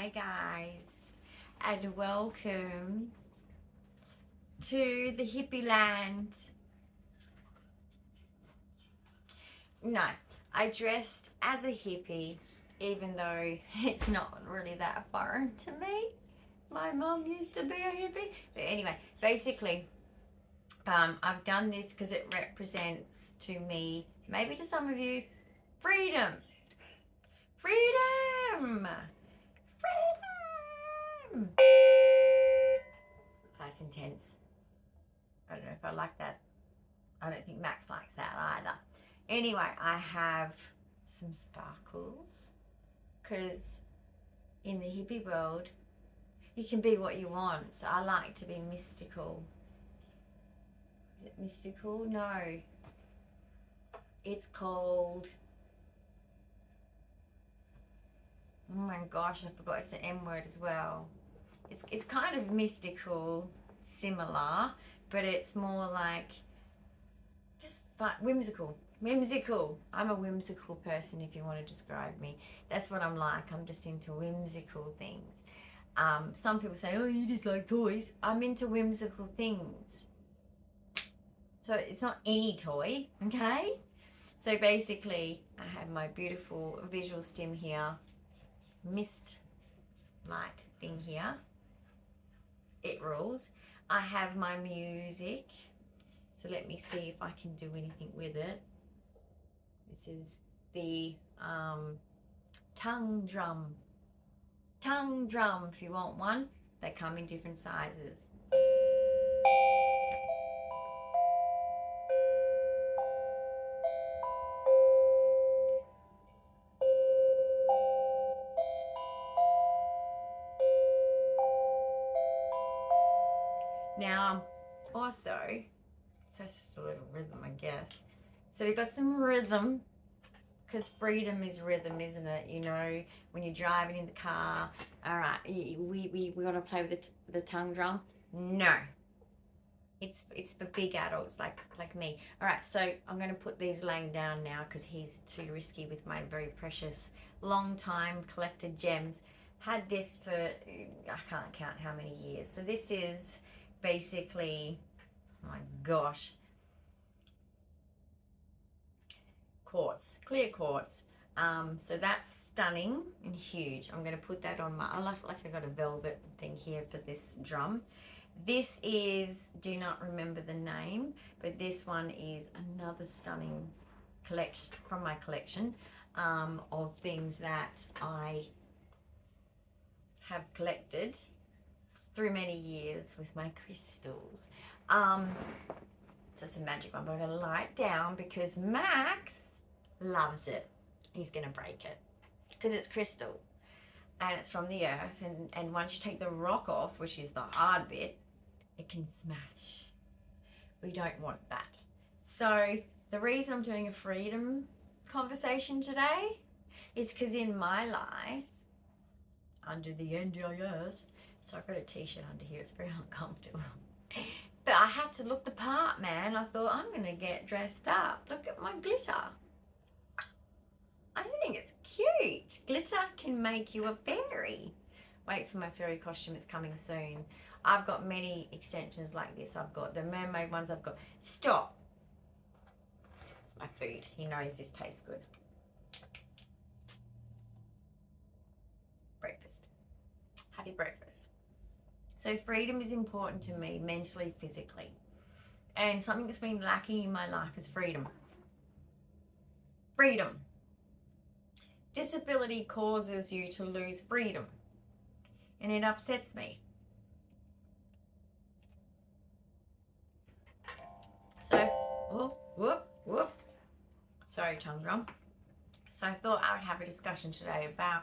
Hi guys, and welcome to the hippie land. No, I dressed as a hippie, even though it's not really that foreign to me. My mum used to be a hippie. But anyway, basically, I've done this because it represents to me, maybe to some of you, freedom. Freedom! Freedom! That's intense. I don't know if I like that. I don't think Max likes that either. Anyway, I have some sparkles because in the hippie world, you can be what you want. So I like to be mystical. Is it mystical? No. It's called... Oh my gosh, I forgot it's the M word as well. It's kind of mystical, similar, but it's more like just fun, whimsical. Whimsical. I'm a whimsical person if you want to describe me. That's what I'm like. I'm just into whimsical things. Some people say, oh, you just like toys. I'm into whimsical things. So it's not any toy, okay? So basically, I have my beautiful visual stim here. Mist light thing here. It rules. I have my music. So let me see if I can do anything with it. This is the tongue drum. Tongue drum, if you want one. They come in different sizes. Now, also, so it's just a little rhythm, I guess. So we've got some rhythm, because freedom is rhythm, isn't it? You know, when you're driving in the car, all right, we want to play with the tongue drum. No, it's for big adults like me. All right, so I'm going to put these laying down now because he's too risky with my very precious, long time collected gems. Had this for, I can't count how many years. So this is basically, oh my gosh, quartz, clear quartz. So that's stunning and huge. I'm going to put that on my, I like I got a velvet thing here for this drum. This is, do not remember the name, but this one is another stunning collection from my collection of things that I have collected through many years with my crystals. So it's a magic one, but I'm gonna lie it down because Max loves it. He's gonna break it because it's crystal and it's from the earth, and once you take the rock off, which is the hard bit, it can smash. We don't want that. So the reason I'm doing a freedom conversation today is because in my life, under the NDIS, so I've got a t-shirt under here, it's very uncomfortable. But I had to look the part, man. I thought, I'm going to get dressed up. Look at my glitter. I think it's cute. Glitter can make you a fairy. Wait for my fairy costume. It's coming soon. I've got many extensions like this. I've got the mermaid ones. I've got... Stop. It's my food. He knows this tastes good. Breakfast. Happy breakfast. So freedom is important to me, mentally, physically. And something that's been lacking in my life is freedom. Freedom. Disability causes you to lose freedom. And it upsets me. So, whoop, whoop, whoop. Sorry, tongue drum. So I thought I would have a discussion today about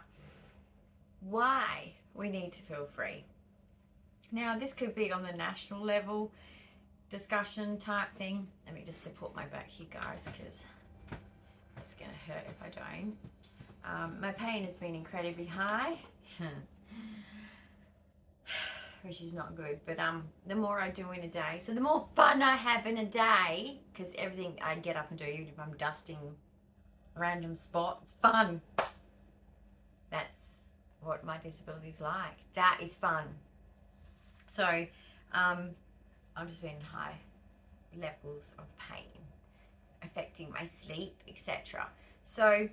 why we need to feel free. Now, this could be on the national level discussion type thing. Let me just support my back here, guys, because it's going to hurt if I don't. My pain has been incredibly high, which is not good. But the more I do in a day, so the more fun I have in a day, because everything I get up and do, even if I'm dusting a random spot, it's fun. That's what what my disability is like. That is fun. So I'm just in high levels of pain affecting my sleep, etc. So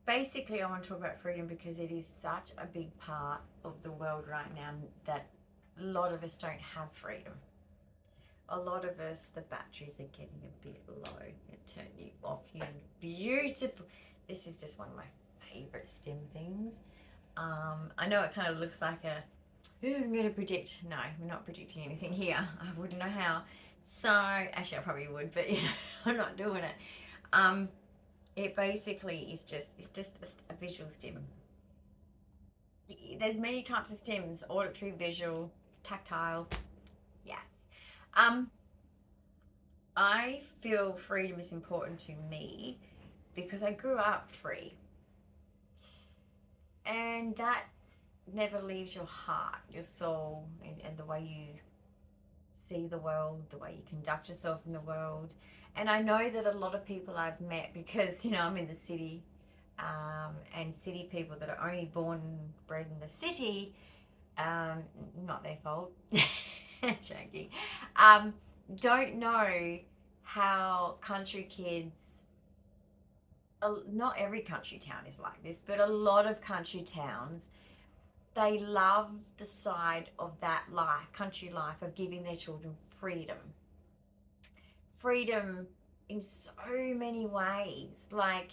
basically I want to talk about freedom because it is such a big part of the world right now that a lot of us don't have freedom. A lot of us, the batteries are getting a bit low. It turn you off, you beautiful. This is just one of my favorite stem things. I know it kind of looks like a, I'm going to predict. No, we're not predicting anything here. I wouldn't know how. So, actually I probably would, but yeah, I'm not doing it. It basically is just a visual stem. There's many types of stems: auditory, visual, tactile. Yes. I feel freedom is important to me because I grew up free, and that never leaves your heart, your soul, and the way you see the world, the way you conduct yourself in the world. And I know that a lot of people I've met, because you know I'm in the city, and city people that are only born and bred in the city, not their fault, joking, don't know how country kids, not every country town is like this, but a lot of country towns, they love the side of that life, country life, of giving their children freedom. Freedom in so many ways. Like,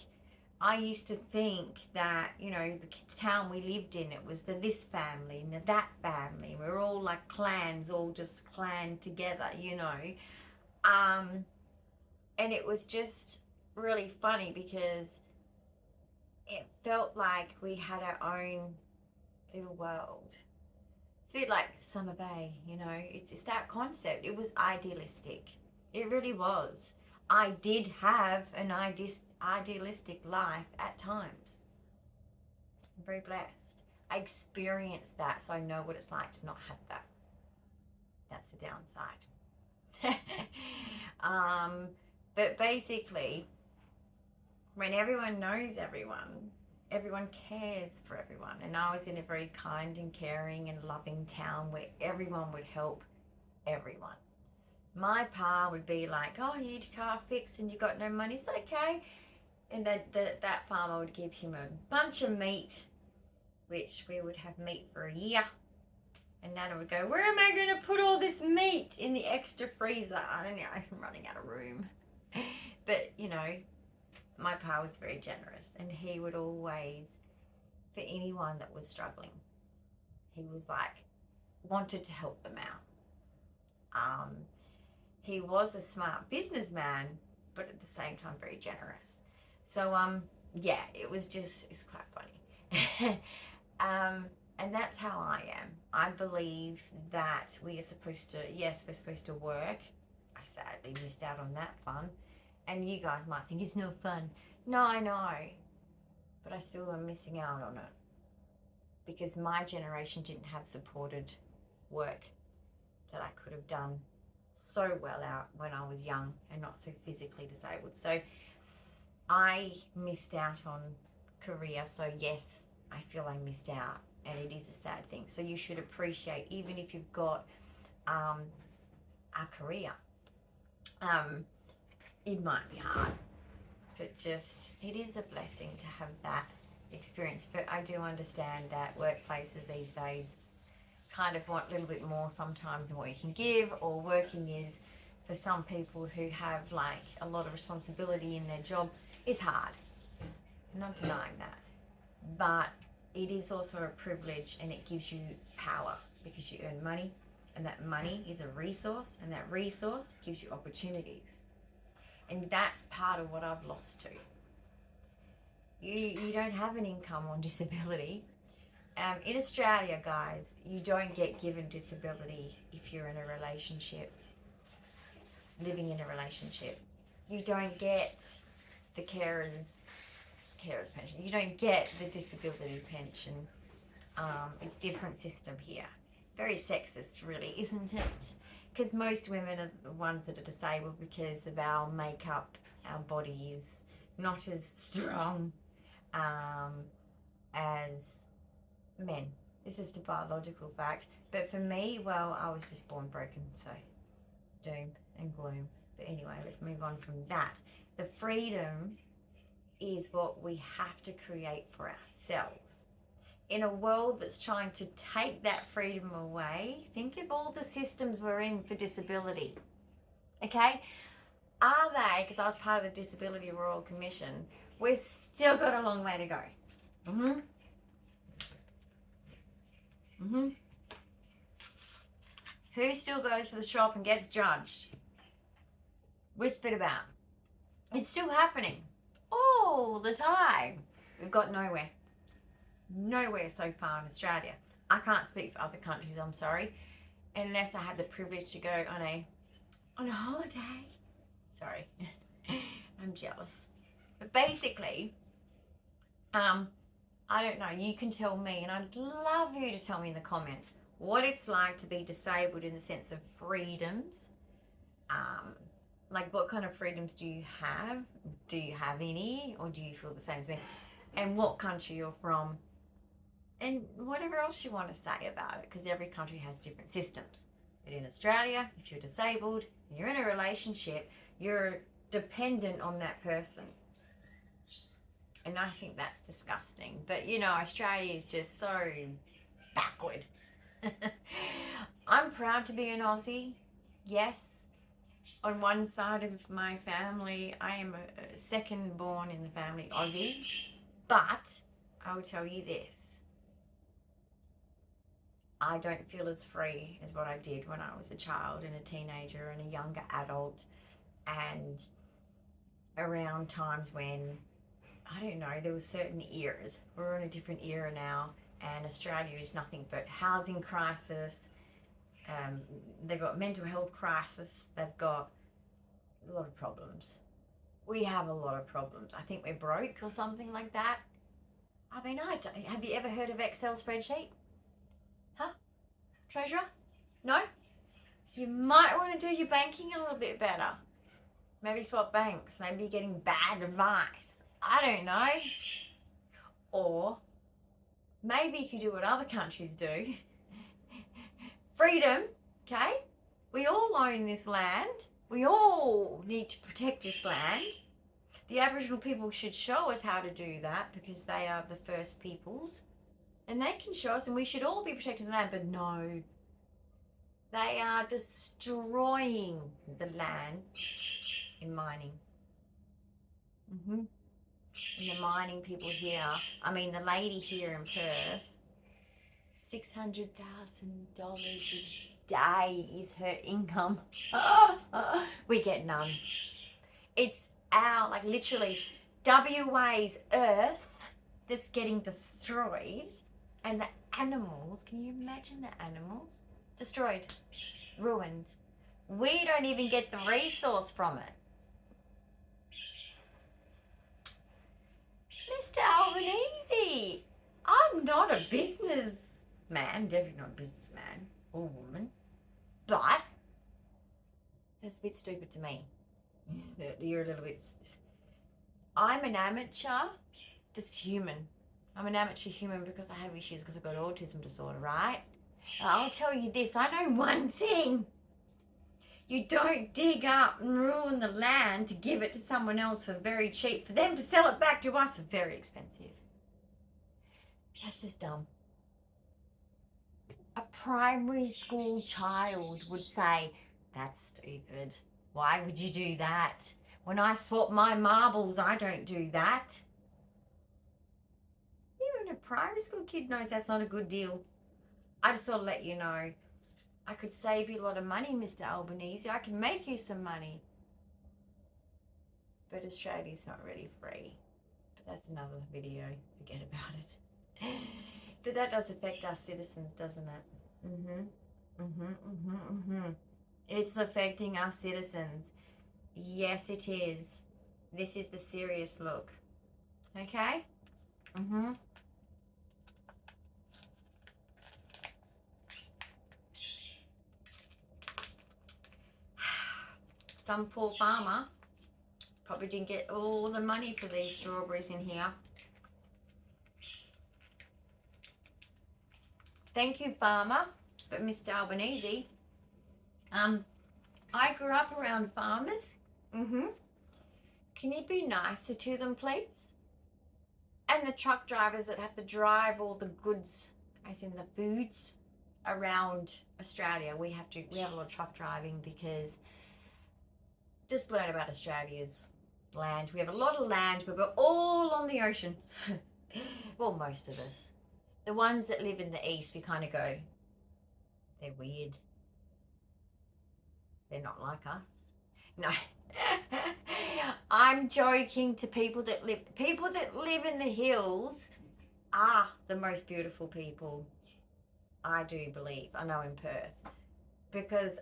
I used to think that, you know, the town we lived in, it was the this family and the that family. We're all like clans, all just clan together, you know. And it was just really funny because it felt like we had our own little world. It's a bit like Summer Bay, you know. It's that concept. It was idealistic. It really was. I did have an idealistic life at times. I'm very blessed. I experienced that, so I know what it's like to not have that. That's the downside. But basically, when everyone knows everyone, everyone cares for everyone. And I was in a very kind and caring and loving town where everyone would help everyone. My pa would be like, oh, you need your car fixed and you got no money. It's okay. And that farmer would give him a bunch of meat, which we would have meat for a year. And Nana would go, where am I going to put all this meat in the extra freezer? I don't know, I'm running out of room. But, you know, my pa was very generous, and he would always, for anyone that was struggling, he was like, wanted to help them out. He was a smart businessman, but at the same time very generous. So yeah, it's quite funny. And that's how I am. I believe that we are supposed to, yes, we're supposed to work. I sadly missed out on that fun. And you guys might think it's no fun. No, I know. But I still am missing out on it. Because my generation didn't have supported work that I could have done so well out when I was young and not so physically disabled. So I missed out on career. So yes, I feel I missed out, and it is a sad thing. So you should appreciate, even if you've got a career. It might be hard, but just, it is a blessing to have that experience. But I do understand that workplaces these days kind of want a little bit more sometimes than what you can give, or working is, for some people who have like a lot of responsibility in their job, is hard. I'm not denying that. But it is also a privilege, and it gives you power because you earn money, and that money is a resource, and that resource gives you opportunities. And that's part of what I've lost too. You don't have an income on disability. In Australia, guys, you don't get given disability if you're in a relationship, living in a relationship. You don't get the carer's pension. You don't get the disability pension. It's different system here. Very sexist, really, isn't it? Because most women are the ones that are disabled because of our makeup. Our body is not as strong as men. This is the biological fact. But for me, well, I was just born broken, so doom and gloom. But anyway, let's move on from that. The freedom is what we have to create for ourselves. In a world that's trying to take that freedom away, think of all the systems we're in for disability. Okay? Are they, because I was part of the Disability Royal Commission, we've still got a long way to go. Who still goes to the shop and gets judged? Whispered about. It's still happening all the time. We've got nowhere. Nowhere so far in Australia. I can't speak for other countries, I'm sorry. Unless I had the privilege to go on a holiday. Sorry. I'm jealous. But basically, I don't know, you can tell me, and I'd love you to tell me in the comments what it's like to be disabled in the sense of freedoms. Like, what kind of freedoms do you have? Do you have any, or do you feel the same as me? And what country you're from, and whatever else you want to say about it, because every country has different systems. But in Australia, if you're disabled and you're in a relationship, you're dependent on that person. And I think that's disgusting. But, you know, Australia is just so backward. I'm proud to be an Aussie. Yes. On one side of my family, I am a second born in the family Aussie. But I will tell you this. I don't feel as free as what I did when I was a child and a teenager and a younger adult, and around times when, I don't know, there were certain eras. We're in a different era now, and Australia is nothing but housing crisis. They've got mental health crisis. They've got a lot of problems. We have a lot of problems. I think we're broke or something like that. I mean, have you ever heard of Excel spreadsheet? Huh? Treasurer? No? You might want to do your banking a little bit better. Maybe swap banks. Maybe you're getting bad advice. I don't know. Or maybe you could do what other countries do. Freedom, okay? We all own this land. We all need to protect this land. The Aboriginal people should show us how to do that, because they are the first peoples. And they can show us, and we should all be protecting the land. But no, they are destroying the land in mining. And the mining people here, I mean, the lady here in Perth, $600,000 a day is her income. We get none. It's our, like, literally WA's earth that's getting destroyed, and the animals, can you imagine the animals? Destroyed, ruined. We don't even get the resource from it. Mr. Albanese, I'm not a businessman, definitely not a businessman or woman, but that's a bit stupid to me. You're a little bit... I'm an amateur, just human. I'm an amateur human because I have issues, because I've got autism disorder, right? I'll tell you this, I know one thing. You don't dig up and ruin the land to give it to someone else for very cheap, for them to sell it back to us for very expensive. That's just dumb. A primary school child would say, that's stupid. Why would you do that? When I swap my marbles, I don't do that. Even a primary school kid knows that's not a good deal. I just thought I'd let you know. I could save you a lot of money, Mr. Albanese. I can make you some money. But Australia's not really free. But that's another video. Forget about it. But that does affect our citizens, doesn't it? It's affecting our citizens. Yes, it is. This is the serious look. Okay? Some poor farmer probably didn't get all the money for these strawberries in here. Thank you, farmer. But Mr. Albanese, I grew up around farmers. Can you be nicer to them, please? And the truck drivers that have to drive all the goods, as in the foods, around Australia. We have a lot of truck driving because just learn about Australia's land. We have a lot of land, but we're all on the ocean. Well, most of us. The ones that live in the east, we kind of go, they're weird. They're not like us. No. I'm joking. To people that live in the hills are the most beautiful people, I do believe. I know in Perth, because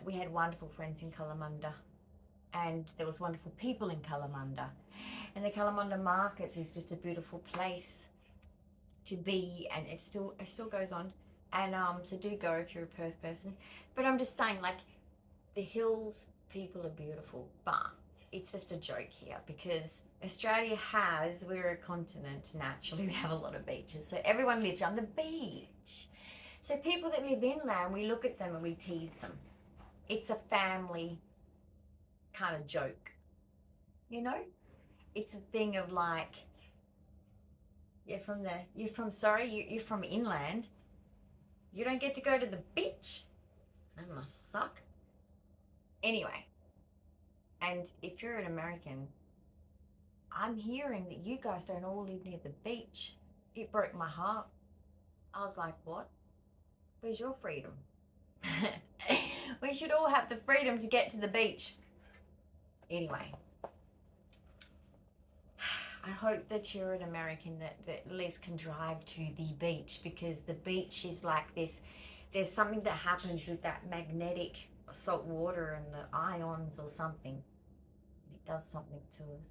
we had wonderful friends in Kalamunda, and there was wonderful people in Kalamunda, and the Kalamunda markets is just a beautiful place to be, and it still goes on. And so do go if you're a Perth person. But I'm just saying, like, the hills people are beautiful, but it's just a joke here because Australia we're a continent naturally. We have a lot of beaches, so everyone lives on the beach. So people that live inland, we look at them and we tease them. It's a family kind of joke, you know? It's a thing of like, you're from inland. You don't get to go to the beach? That must suck. Anyway, and if you're an American, I'm hearing that you guys don't all live near the beach. It broke my heart. I was like, what? Where's your freedom? We should all have the freedom to get to the beach. Anyway, I hope that you're an American that at least can drive to the beach, because the beach is like this. There's something that happens with that magnetic salt water and the ions or something. It does something to us.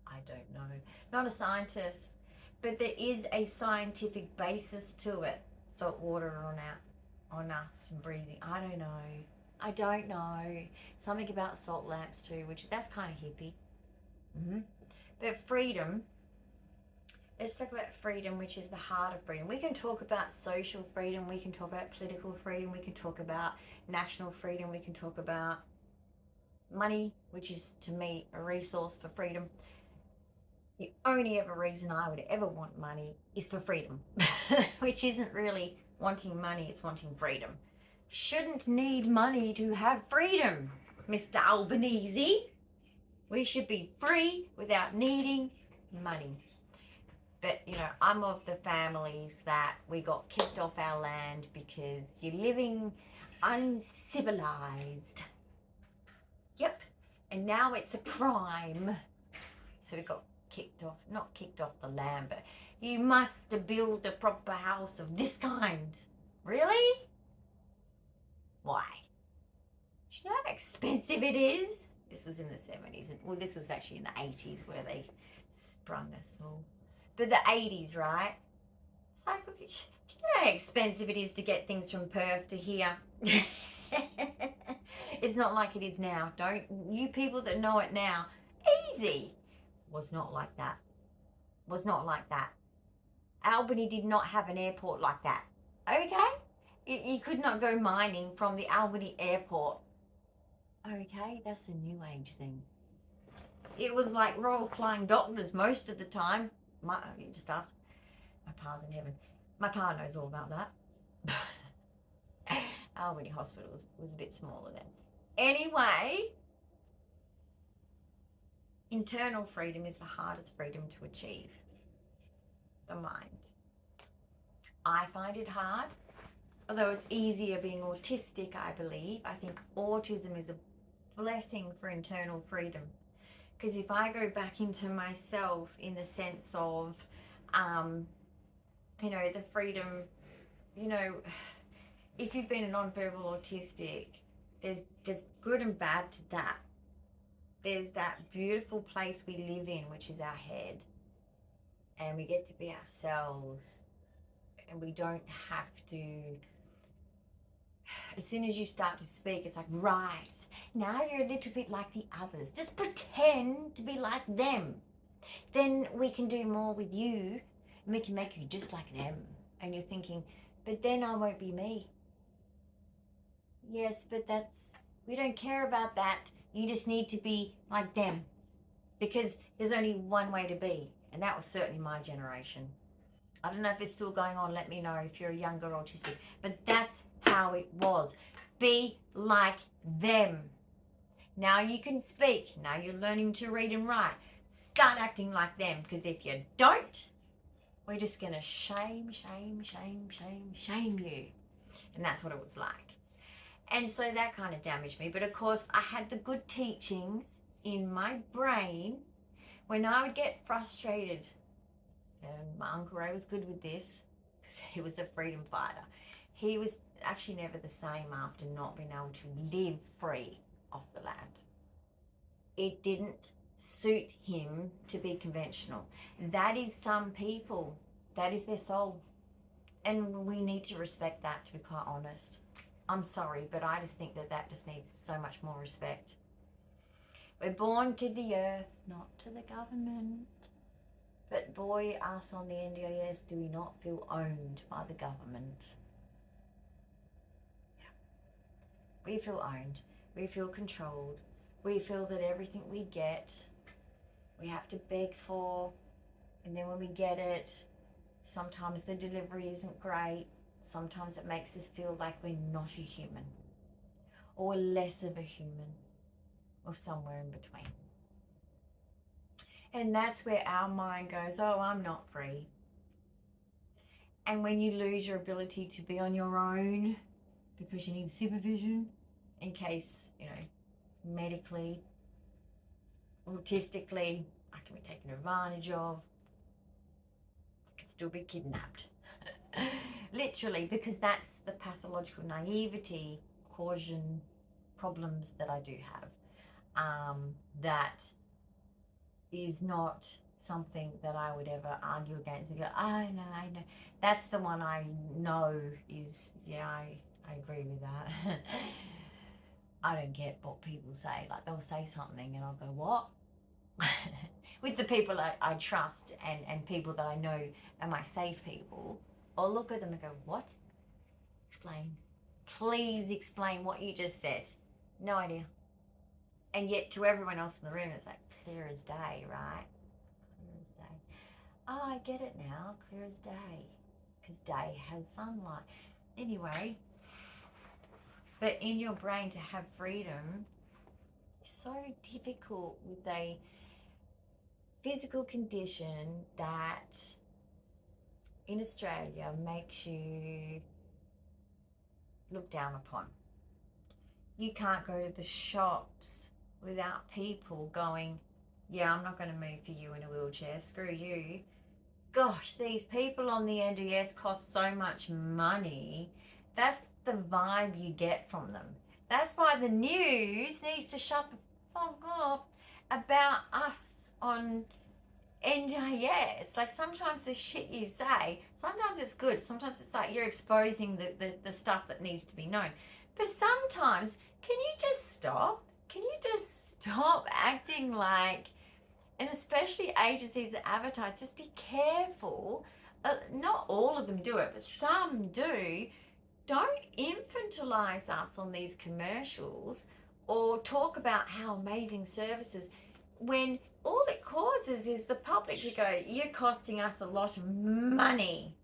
I don't know. Not a scientist, but there is a scientific basis to it. Salt water on us and breathing. I don't know. Something about salt lamps too, which that's kind of hippie. But freedom, let's talk about freedom, which is the heart of freedom. We can talk about social freedom, we can talk about political freedom, we can talk about national freedom, we can talk about money, which is to me a resource for freedom. The only ever reason I would ever want money is for freedom, which isn't really wanting money, it's wanting freedom. Shouldn't need money to have freedom, Mr. Albanese. We should be free without needing money. But, you know, I'm of the families that we got kicked off our land because you're living uncivilized. Yep. And now it's a crime. So we got kicked off, not kicked off the land, but you must build a proper house of this kind. Really? Why? Do you know how expensive it is? This was in the 70s. Well, this was actually in the 80s where they sprung us all. But the 80s, right? It's like, do you know how expensive it is to get things from Perth to here? It's not like it is now. Don't, you people that know it now, easy. Was not like that. Was not like that. Albany did not have an airport like that. Okay? You could not go mining from the Albany airport. Okay, that's a new age thing. It was like Royal Flying Doctors most of the time. You just ask. My pa's in heaven. My pa knows all about that. Albany Hospital was a bit smaller then. Anyway, internal freedom is the hardest freedom to achieve. The mind. I find it hard. Although it's easier being autistic, I believe. I think autism is a blessing for internal freedom. Because if I go back into myself in the sense of, you know, the freedom, you know, if you've been a non-verbal autistic, there's good and bad to that. There's that beautiful place we live in, which is our head. And we get to be ourselves. And we don't have to, as soon as you start to speak, it's like, right, now you're a little bit like the others. Just pretend to be like them. Then we can do more with you, and we can make you just like them. And you're thinking, but then I won't be me. Yes, but we don't care about that. You just need to be like them, because there's only one way to be, and that was certainly my generation. I don't know if it's still going on. Let me know if you're a younger autistic, but that's how it was. Be like them. Now you can speak. Now you're learning to read and write. Start acting like them, because if you don't, we're just going to shame you. And that's what it was like. And so that kind of damaged me. But of course, I had the good teachings in my brain when I would get frustrated. And my Uncle Ray was good with this because he was a freedom fighter. He was actually never the same after not being able to live free off the land. It didn't suit him to be conventional. That is some people. That is their soul. And we need to respect that, to be quite honest. I'm sorry, but I just think that just needs so much more respect. We're born to the earth, not to the government. But boy, us on the NDIS, do we not feel owned by the government? Yeah. We feel owned. We feel controlled. We feel that everything we get, we have to beg for. And then when we get it, sometimes the delivery isn't great. Sometimes it makes us feel like we're not a human, or less of a human, or somewhere in between. And that's where our mind goes, oh, I'm not free. And when you lose your ability to be on your own because you need supervision in case, medically, autistically, I can be taken advantage of, I can still be kidnapped. Literally, because that's the pathological naivety causing problems that I do have. That is not something that I would ever argue against and go, I know. That's the one I know is, yeah, I agree with that. I don't get what people say. Like, they'll say something and I'll go, what? With the people I trust and people that I know are my safe people, I'll look at them and go, what? Explain. Please explain what you just said. No idea. And yet to everyone else in the room, it's like clear as day, right? Clear as day. Oh, I get it now. Clear as day. Because day has sunlight. Anyway, but in your brain to have freedom is so difficult with a physical condition that in Australia makes you looked down upon. You can't go to the shops without people going, yeah, I'm not going to move for you in a wheelchair, screw you. Gosh, these people on the NDS cost so much money. That's the vibe you get from them. That's why the news needs to shut the fuck up about us on NDIS. Like, sometimes the shit you say, sometimes it's good. Sometimes it's like you're exposing the stuff that needs to be known. But sometimes, can you just stop? Can you just stop acting like, and especially agencies that advertise, just be careful. Not all of them do it, but some do. Don't infantilize us on these commercials or talk about how amazing services, when all it causes is the public to go, you're costing us a lot of money,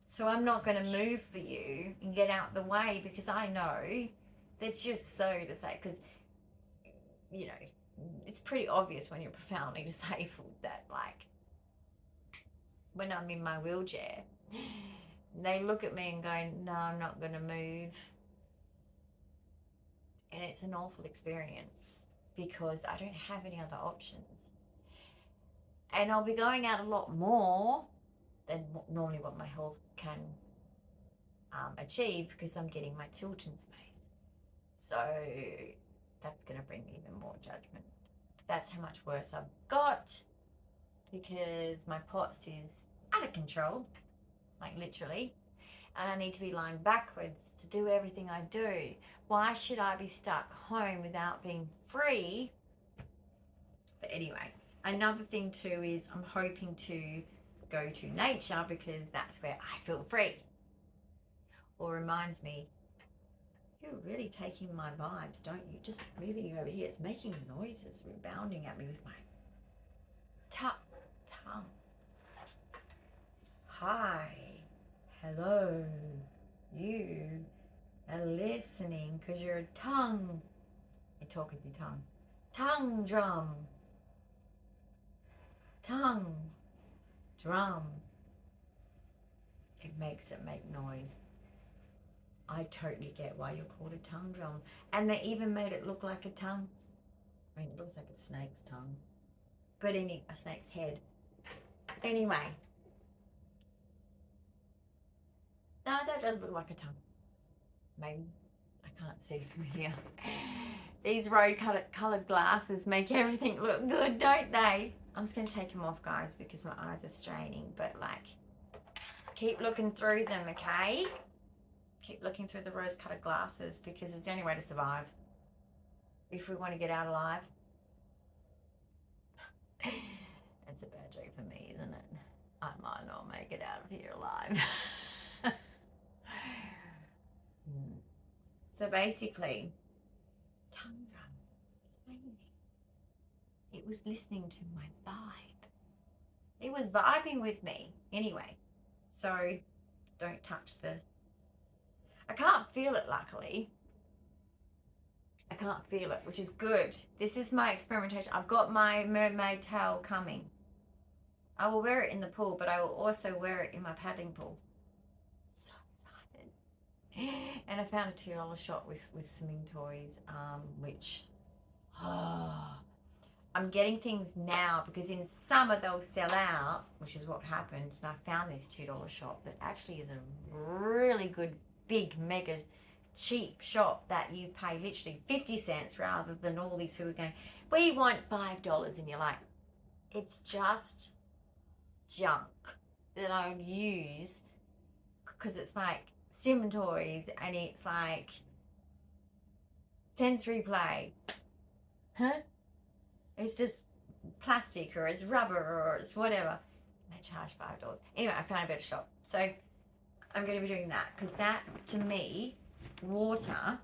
so I'm not going to move for you and get out the way, because I know that you're so disabled. Because, it's pretty obvious when you're profoundly disabled that, like, when I'm in my wheelchair, they look at me and go, no, I'm not going to move. And it's an awful experience because I don't have any other options. And I'll be going out a lot more than normally what my health can achieve, because I'm getting my Tilton space. So that's going to bring me even more judgment. That's how much worse I've got, because my POTS is out of control, like literally, and I need to be lying backwards to do everything I do. Why should I be stuck home without being free? But anyway, another thing too is I'm hoping to go to nature, because that's where I feel free. or reminds me, you're really taking my vibes, don't you? Just moving over here. It's making noises, rebounding at me with my tongue. Hi. Hello. You are listening because you're a tongue. You're talking to your tongue. Tongue drum. Tongue drum. It makes it make noise. I totally get why you're called a tongue drum. And they even made it look like a tongue. I mean, it looks like a snake's tongue. But a snake's head. Anyway. No, that does look like a tongue. Maybe. I can't see from here. These rose-coloured glasses make everything look good, don't they? I'm just going to take them off, guys, because my eyes are straining. But, like, keep looking through them, okay? Keep looking through the rose-coloured glasses because it's the only way to survive. If we want to get out alive. It's a bad joke for me, isn't it? I might not make it out of here alive. So basically, tongue drum, it's amazing. It was listening to my vibe. It was vibing with me. Anyway, so don't touch the... I can't feel it, luckily. I can't feel it, which is good. This is my experimentation. I've got my mermaid tail coming. I will wear it in the pool, but I will also wear it in my paddling pool. So excited. And I found a $2 shop with swimming toys, which... I'm getting things now because in summer they'll sell out, which is what happened. And I found this $2 shop that actually is a really good, big, mega cheap shop that you pay literally 50 cents rather than all these people going, we want $5. And you're like, it's just junk that I would use because it's like sim toys and it's like sensory play. Huh? It's just plastic or it's rubber or it's whatever. They charge $5. Anyway, I found a better shop. So I'm going to be doing that because that, to me, water,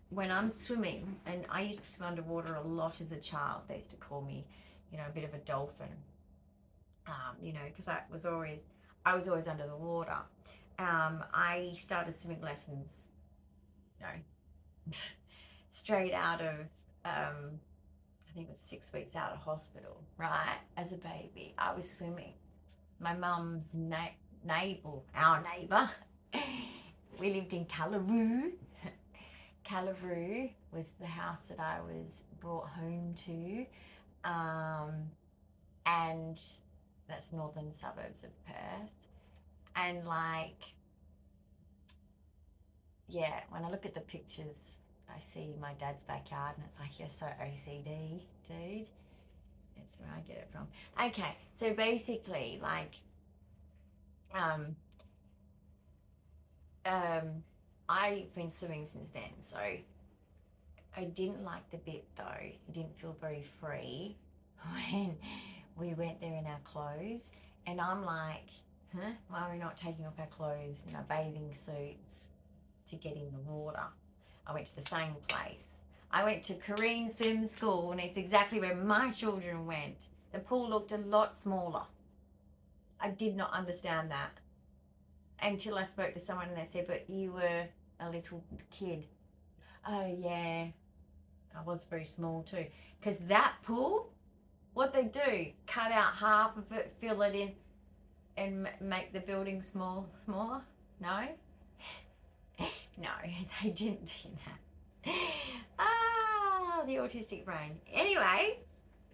when I'm swimming, and I used to swim underwater a lot as a child. They used to call me, you know, a bit of a dolphin, you know, because I was always under the water. I started swimming lessons, you know, straight out of... I think it was 6 weeks out of hospital, right? As a baby, I was swimming. My mum's our neighbour, we lived in Callaroo. Callaroo was the house that I was brought home to. And that's northern suburbs of Perth. And like, yeah, when I look at the pictures, I see my dad's backyard and it's like, you're so OCD, dude. That's where I get it from. Okay, so basically, like, I've been swimming since then, so I didn't like the bit though. It didn't feel very free when we went there in our clothes. And I'm like, huh? Why are we not taking off our clothes in our bathing suits to get in the water? I went to the same place. I went to Korean swim school and it's exactly where my children went. The pool looked a lot smaller. I did not understand that until I spoke to someone and they said, but you were a little kid. Oh yeah, I was very small too. Because that pool, what they do, cut out half of it, fill it in and make the building smaller? No? No, they didn't do that. Ah, the autistic brain. Anyway,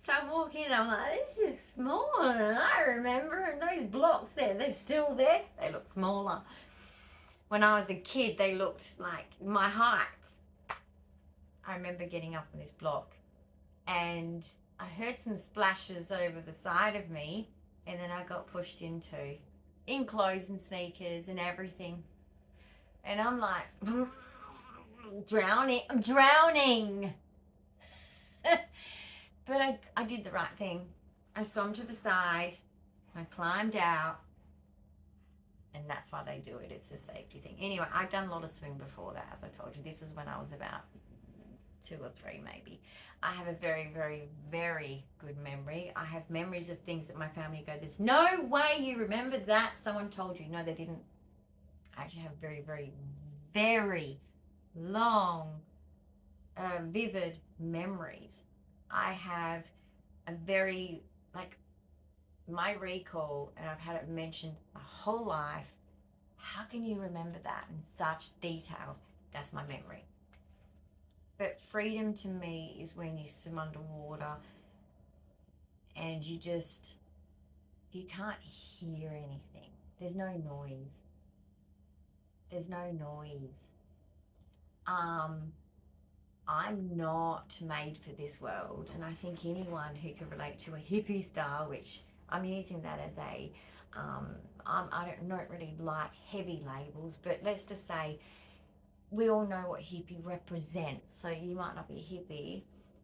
so I walk in and I'm like, this is smaller than I remember. And those blocks there, they're still there. They look smaller. When I was a kid, they looked like my height. I remember getting up on this block and I heard some splashes over the side of me and then I got pushed into, in clothes and sneakers and everything. And I'm like, drowning, I'm drowning. But I did the right thing. I swam to the side, I climbed out, And that's why they do it. It's a safety thing. Anyway, I'd done a lot of swimming before that, as I told you. This is when I was about 2 or 3 maybe. I have a very, very, very good memory. I have memories of things that my family go, there's no way you remember that. Someone told you. No, they didn't. I actually have very, very, very long, vivid memories. I have a very, like, my recall, and I've had it mentioned my whole life. How can you remember that in such detail? That's my memory. But freedom to me is when you swim underwater and you can't hear anything. There's no noise. There's no noise. I'm not made for this world, and I think anyone who can relate to a hippie style, which I'm using that as a, I don't really like heavy labels, but let's just say we all know what hippie represents. So you might not be a hippie,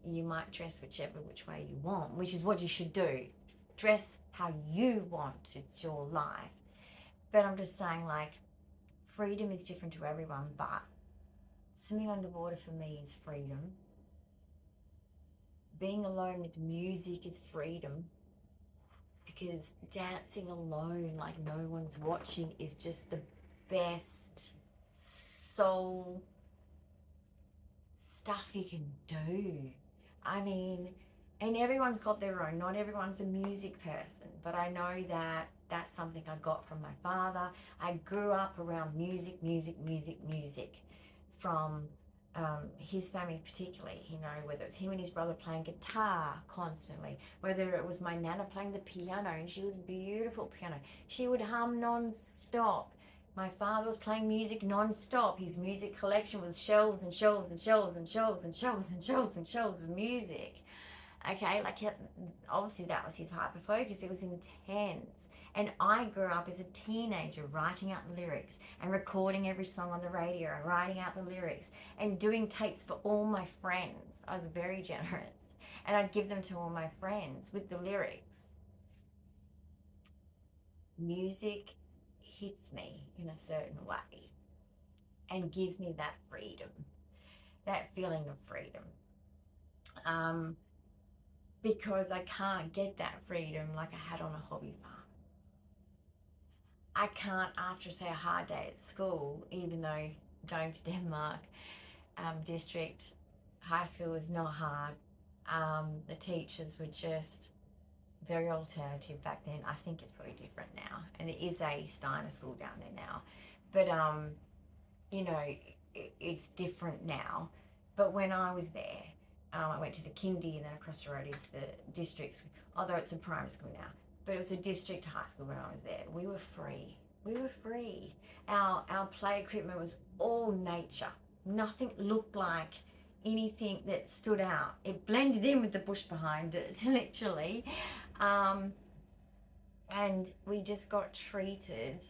you might dress which way you want, which is what you should do. Dress how you want, it's your life. But I'm just saying, like, freedom is different to everyone, but swimming underwater for me is freedom. Being alone with music is freedom, because dancing alone like no one's watching is just the best soul stuff you can do. I mean, and everyone's got their own. Not everyone's a music person, but I know that that's something I got from my father. I grew up around music from his family particularly. You know, whether it's him and his brother playing guitar constantly, whether it was my nana playing the piano, and she was a beautiful piano. She would hum non-stop. My father was playing music non-stop. His music collection was shelves and shelves and shelves and shelves and shelves and shelves and shelves of music. Okay, like, obviously that was his hyper focus. It was intense. And I grew up as a teenager writing out the lyrics and recording every song on the radio and writing out the lyrics and doing tapes for all my friends. I was very generous. And I'd give them to all my friends with the lyrics. Music hits me in a certain way and gives me that freedom, that feeling of freedom. Because I can't get that freedom like I had on a hobby farm. I can't, after, say, a hard day at school, even though going to Denmark district high school was not hard. The teachers were just very alternative back then. I think it's probably different now, and it is a Steiner school down there now. But you know, it's different now. But when I was there, I went to the kindy, and then across the road is the district, although it's a primary school now. But it was a district high school when I was there. We were free. We were free. Our play equipment was all nature. Nothing looked like anything that stood out. It blended in with the bush behind it, literally. And we just got treated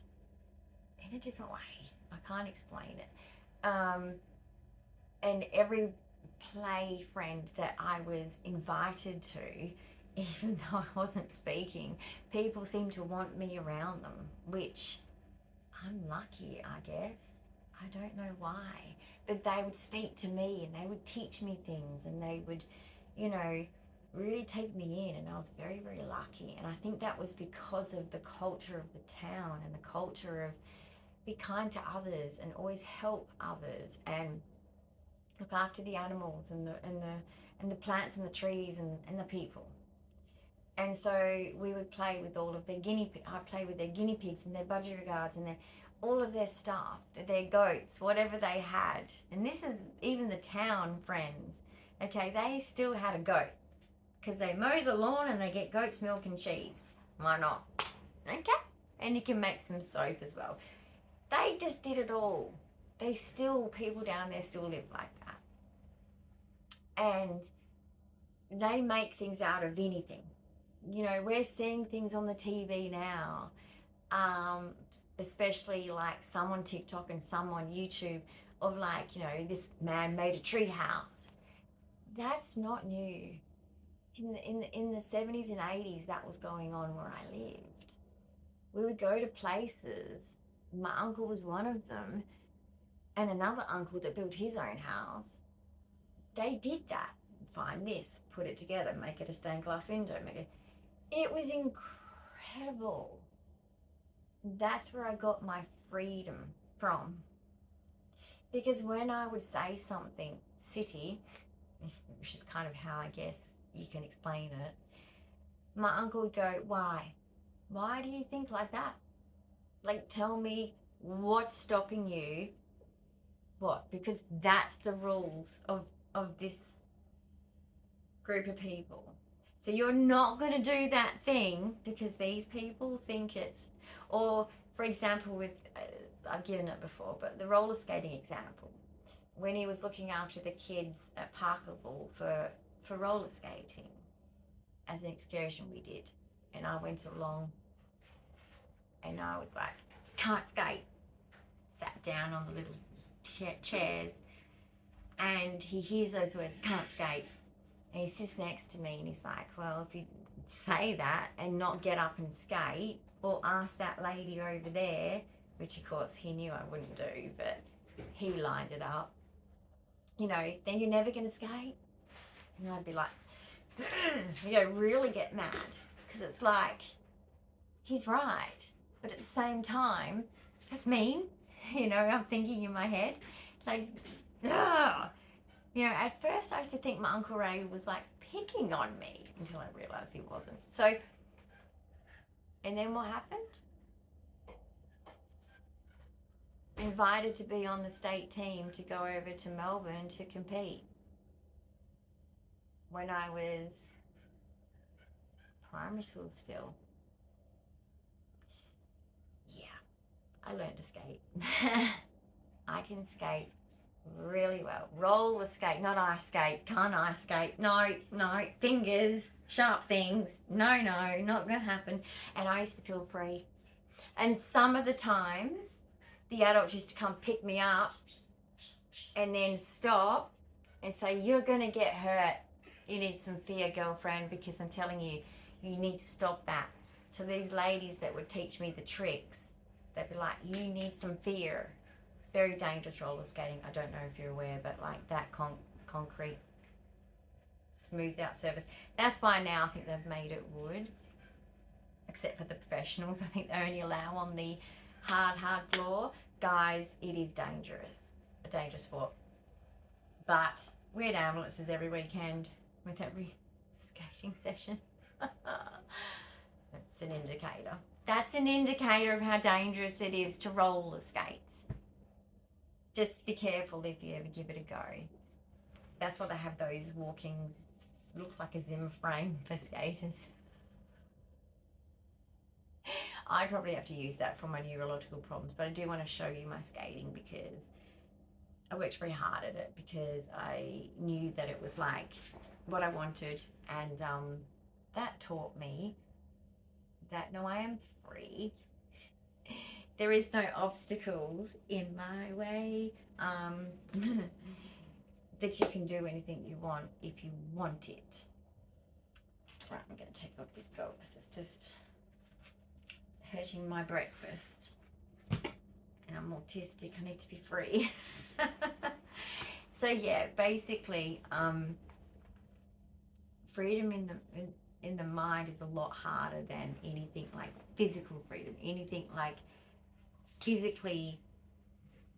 in a different way. I can't explain it. And every play friend that I was invited to, even though I wasn't speaking, people seemed to want me around them, which I'm lucky, I guess. I don't know why. But they would speak to me and they would teach me things, and they would, you know, really take me in, and I was very, very lucky. And I think that was because of the culture of the town and the culture of be kind to others and always help others and look after the animals and the plants and the trees and the people. And so we would play with all of their I played with their guinea pigs and their budgerigars and all of their stuff, their goats, whatever they had. And this is even the town friends. Okay, they still had a goat because they mow the lawn and they get goat's milk and cheese. Why not? Okay, and you can make some soap as well. They just did it all. People down there still live like that. And they make things out of anything. You know, we're seeing things on the TV now, especially like some on TikTok and some on YouTube of, like, you know, this man made a tree house. That's not new. In the 70s and 80s, that was going on where I lived. We would go to places my uncle was one of them, and another uncle that built his own house. They did that. Find this, put it together, make it a stained glass window, it was incredible. That's where I got my freedom from. Because when I would say something, city, which is kind of how I guess you can explain it, my uncle would go, why? Why do you think like that? Like, tell me what's stopping you. What? Because that's the rules of this group of people. So you're not going to do that thing because these people think it's, or for example, with, I've given it before, but the roller skating example, when he was looking after the kids at Parkerville for roller skating as an excursion we did, and I went along and I was like, can't skate, sat down on the little chairs, and he hears those words, can't skate, and he sits next to me and he's like, well, if you say that and not get up and skate, or ask that lady over there, which of course he knew I wouldn't do, but he lined it up, you know, then you're never going to skate. And I'd be like, you know, really get mad, because it's like, he's right, but at the same time, that's mean. You know, I'm thinking in my head, like, ugh. You know, at first I used to think my Uncle Ray was like picking on me until I realised he wasn't. So, and then what happened? Invited to be on the state team to go over to Melbourne to compete. When I was primary school still. Yeah, I learned to skate. I can skate really well. Roller skate, not ice skate. Can't ice skate. No, fingers, sharp things. No, not gonna happen. And I used to feel free. And some of the times, the adult used to come pick me up and then stop and say, you're gonna get hurt. You need some fear, girlfriend, because I'm telling you, you need to stop that. So these ladies that would teach me the tricks, they'd be like, you need some fear. Very dangerous roller skating. I don't know if you're aware, but like that concrete smoothed out surface. That's why now I think they've made it wood, except for the professionals. I think they only allow on the hard floor. Guys, it is dangerous, a dangerous sport. But we had ambulances every weekend with every skating session. That's an indicator. That's an indicator of how dangerous it is to roller skates. Just be careful if you ever give it a go. That's why they have those walking, looks like a Zimmer frame for skaters. I'd probably have to use that for my neurological problems, but I do want to show you my skating because I worked very hard at it, because I knew that it was like what I wanted, and that taught me that no, I am free. There is no obstacles in my way, that you can do anything you want if you want it. Right, I'm going to take off this belt because it's just hurting my breakfast. And I'm autistic, I need to be free. So yeah, basically, freedom in the mind is a lot harder than anything like physical freedom, anything like physically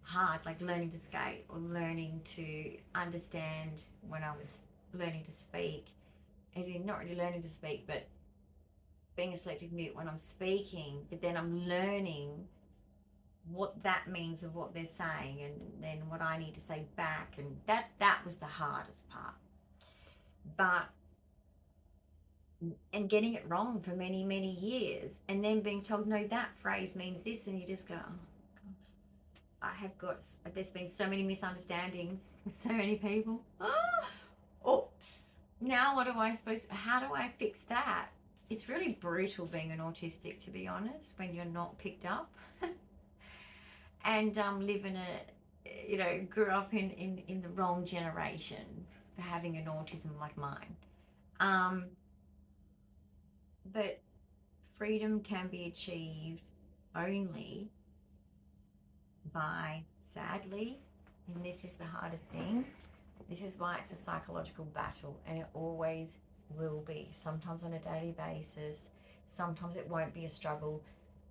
hard, like learning to skate or learning to understand. When I was learning to speak, as in not really learning to speak, but being a selective mute when I'm speaking, but then I'm learning what that means of what they're saying, and then what I need to say back, and that was the hardest part. But and getting it wrong for many years, and then being told, no, that phrase means this, and you just go, oh gosh, there's been so many misunderstandings with so many people. Oops, now what am I how do I fix that? It's really brutal being an autistic, to be honest, when you're not picked up. And live in a, you know, grew up in the wrong generation for having an autism like mine. But freedom can be achieved only by, sadly, and this is the hardest thing, this is why it's a psychological battle, and it always will be. Sometimes on a daily basis, sometimes it won't be a struggle,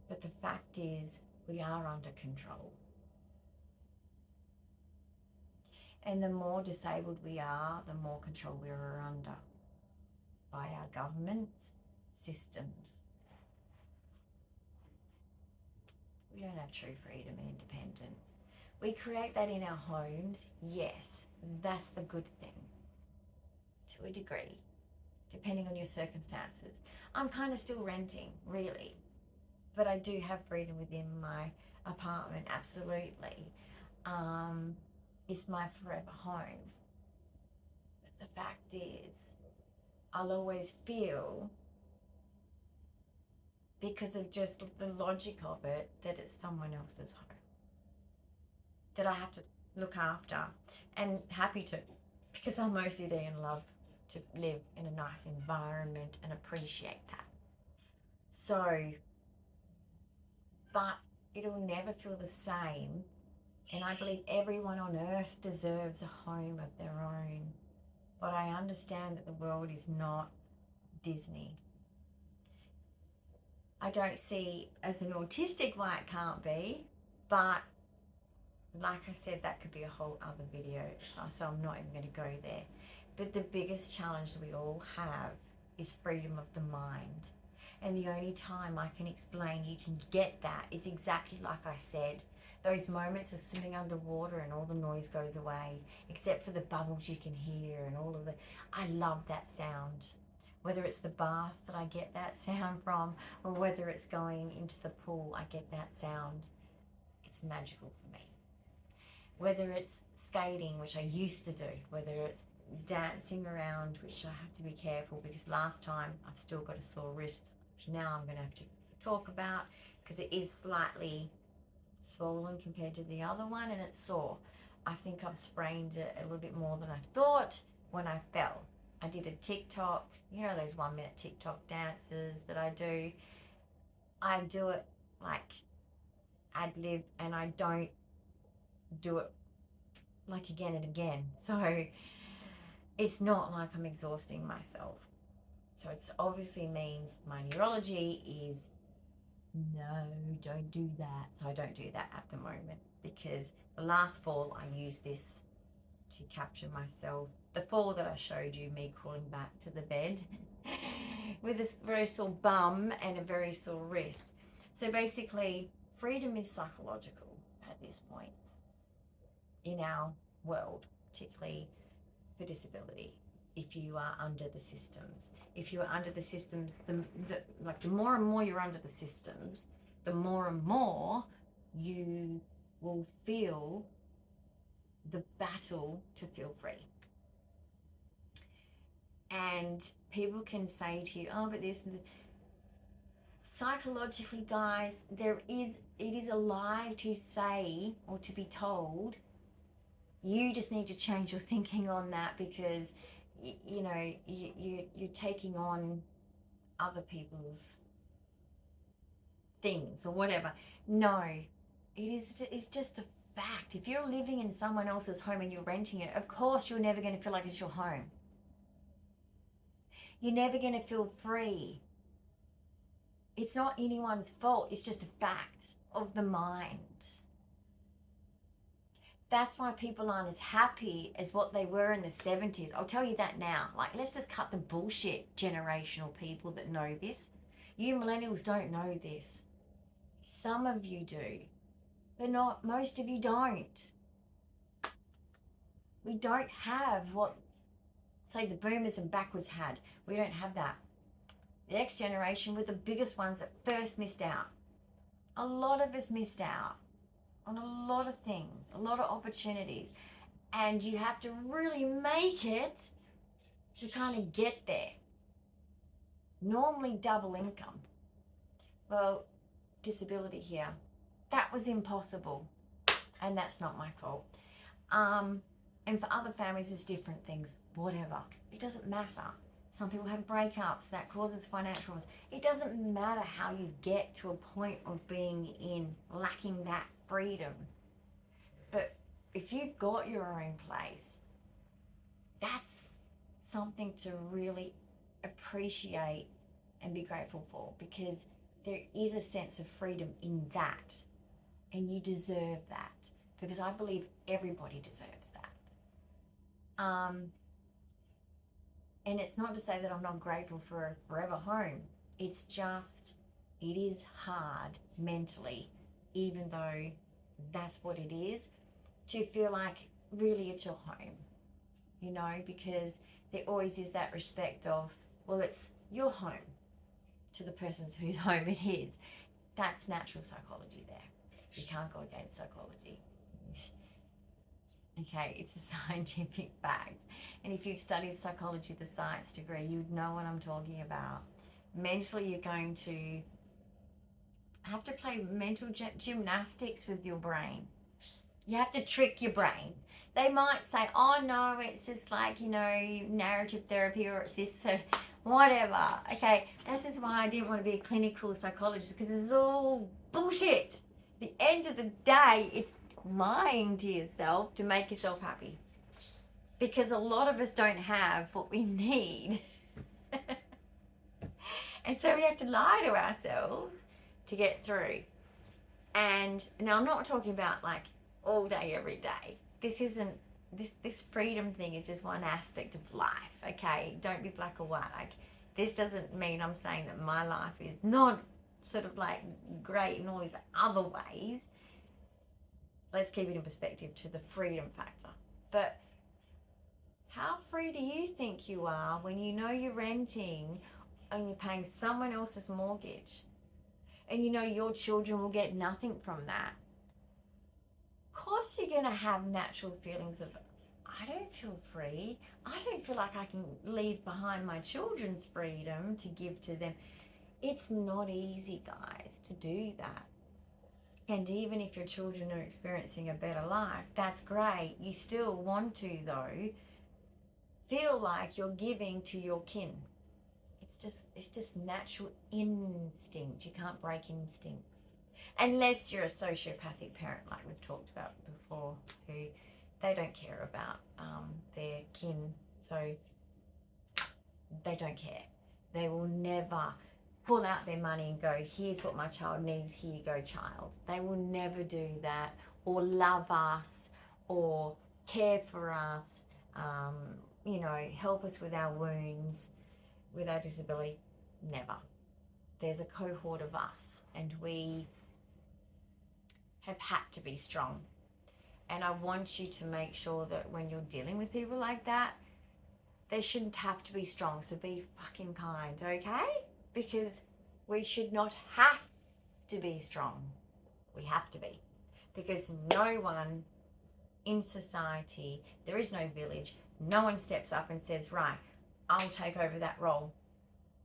but the fact is we are under control. And the more disabled we are, the more control we are under by our governments, systems. We don't have true freedom and independence. We create that in our homes, yes, that's the good thing, to a degree, depending on your circumstances. I'm kind of still renting, really, but I do have freedom within my apartment, absolutely. It's my forever home. But the fact is, I'll always feel, because of just the logic of it, that it's someone else's home, that I have to look after, and happy to, because I'm OCD and love to live in a nice environment and appreciate that. So, but it'll never feel the same, and I believe everyone on earth deserves a home of their own. But I understand that the world is not Disney. I don't see as an autistic why it can't be, but like I said, that could be a whole other video, so I'm not even going to go there. But the biggest challenge we all have is freedom of the mind. And the only time I can explain you can get that is exactly like I said, those moments of swimming underwater and all the noise goes away, except for the bubbles you can hear and all of the, I love that sound. Whether it's the bath that I get that sound from, or whether it's going into the pool, I get that sound. It's magical for me. Whether it's skating, which I used to do, whether it's dancing around, which I have to be careful because last time I've still got a sore wrist, which now I'm going to have to talk about because it is slightly swollen compared to the other one and it's sore. I think I've sprained it a little bit more than I thought when I fell. I did a TikTok, you know those 1 minute TikTok dances that I do. I do it like ad lib and I don't do it like again and again. So it's not like I'm exhausting myself. So it obviously means my neurology is no, don't do that. So I don't do that at the moment because the last fall I used this to capture myself. The fall that I showed you, me crawling back to the bed with a very sore bum and a very sore wrist. So basically, freedom is psychological at this point in our world, particularly for disability. If you are under the systems, if you are under the systems, the more and more you're under the systems, the more and more you will feel the battle to feel free. And people can say to you, oh, but this, psychologically, guys, it is a lie to say or to be told you just need to change your thinking on that because you know you're taking on other people's things or whatever. No, it's just a fact. If you're living in someone else's home and you're renting it, of course you're never going to feel like it's your home. You're never going to feel free. It's not anyone's fault. It's just a fact of the mind. That's why people aren't as happy as what they were in the 70s. I'll tell you that now. Like, let's just cut the bullshit, generational people that know this. You millennials don't know this. Some of you do, but not most of you don't. We don't have what, say, the boomers and backwards had. We don't have that. The X generation were the biggest ones that first missed out. A lot of us missed out on a lot of things, a lot of opportunities, and you have to really make it to kind of get there. Normally double income. Well, disability here, that was impossible, and that's not my fault. And for other families, there's different things, whatever. It doesn't matter. Some people have breakups that causes financial problems. It doesn't matter how you get to a point of being in lacking that freedom. But if you've got your own place, that's something to really appreciate and be grateful for, because there is a sense of freedom in that, and you deserve that, because I believe everybody deserves that. And it's not to say that I'm not grateful for a forever home. It's just, it is hard mentally, even though that's what it is, to feel like really it's your home, you know, because there always is that respect of, well, it's your home to the person whose home it is. That's natural psychology there. You can't go against psychology. Okay, it's a scientific fact. And if you've studied psychology, the science degree, you'd know what I'm talking about. Mentally, you're going to have to play mental gymnastics with your brain. You have to trick your brain. They might say, oh no, it's just like, you know, narrative therapy, or it's this, whatever. Okay, this is why I didn't want to be a clinical psychologist, because it's all bullshit. At the end of the day, it's lying to yourself to make yourself happy, because a lot of us don't have what we need. And so we have to lie to ourselves to get through. And now I'm not talking about like all day every day. This isn't, this freedom thing is just one aspect of life. Okay, don't be black or white. Like, this doesn't mean I'm saying that my life is not sort of like great in all these other ways. Let's keep it in perspective to the freedom factor. But how free do you think you are when you know you're renting and you're paying someone else's mortgage, and you know your children will get nothing from that? Of course you're going to have natural feelings of, I don't feel free. I don't feel like I can leave behind my children's freedom to give to them. It's not easy, guys, to do that. And even if your children are experiencing a better life, that's great. You still want to, though, feel like you're giving to your kin. It's just natural instinct. You can't break instincts. Unless you're a sociopathic parent, like we've talked about before, who they don't care about their kin, so they don't care. They will never pull out their money and go, here's what my child needs, here you go, child. They will never do that, or love us, or care for us, you know, help us with our wounds, with our disability. Never. There's a cohort of us, and we have had to be strong. And I want you to make sure that when you're dealing with people like that, they shouldn't have to be strong. So be fucking kind, okay? Because we should not have to be strong. We have to be. Because no one in society, there is no village, no one steps up and says, right, I'll take over that role.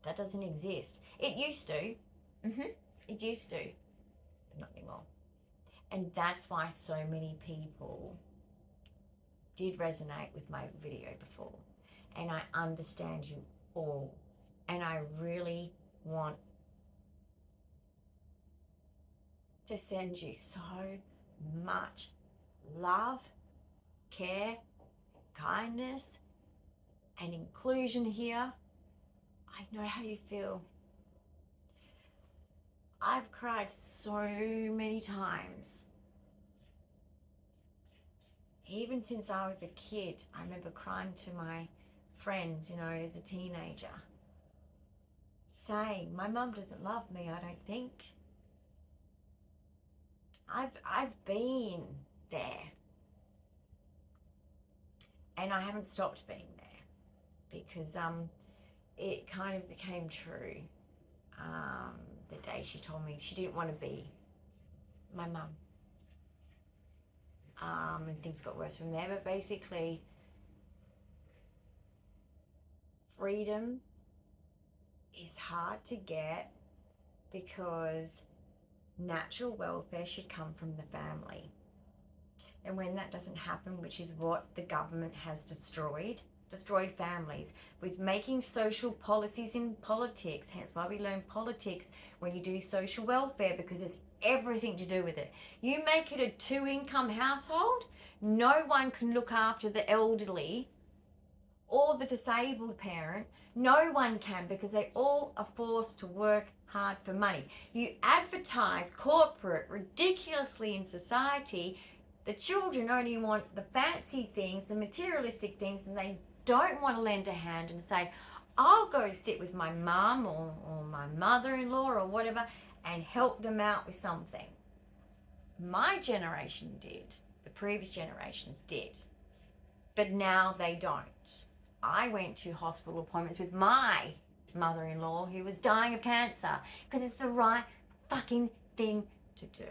That doesn't exist. It used to. It used to. But not anymore. And that's why so many people did resonate with my video before. And I understand you all. And I really want to send you so much love, care, kindness, and inclusion here. I know how you feel. I've cried so many times. Even since I was a kid, I remember crying to my friends, you know, as a teenager, saying, my mum doesn't love me, I don't think. I've been there. And I haven't stopped being there, because it kind of became true the day she told me she didn't want to be my mum. And things got worse from there. But basically, freedom is hard to get, because natural welfare should come from the family. And when that doesn't happen, which is what the government has destroyed families with making social policies in politics, hence why we learn politics when you do social welfare, because there's everything to do with it. You make it a 2-income household, no one can look after the elderly or the disabled parent. No one can, because they all are forced to work hard for money. You advertise corporate ridiculously in society. The children only want the fancy things, the materialistic things, and they don't want to lend a hand and say, I'll go sit with my mum or my mother-in-law or whatever and help them out with something. My generation did. The previous generations did. But now they don't. I went to hospital appointments with my mother-in-law who was dying of cancer because it's the right fucking thing to do.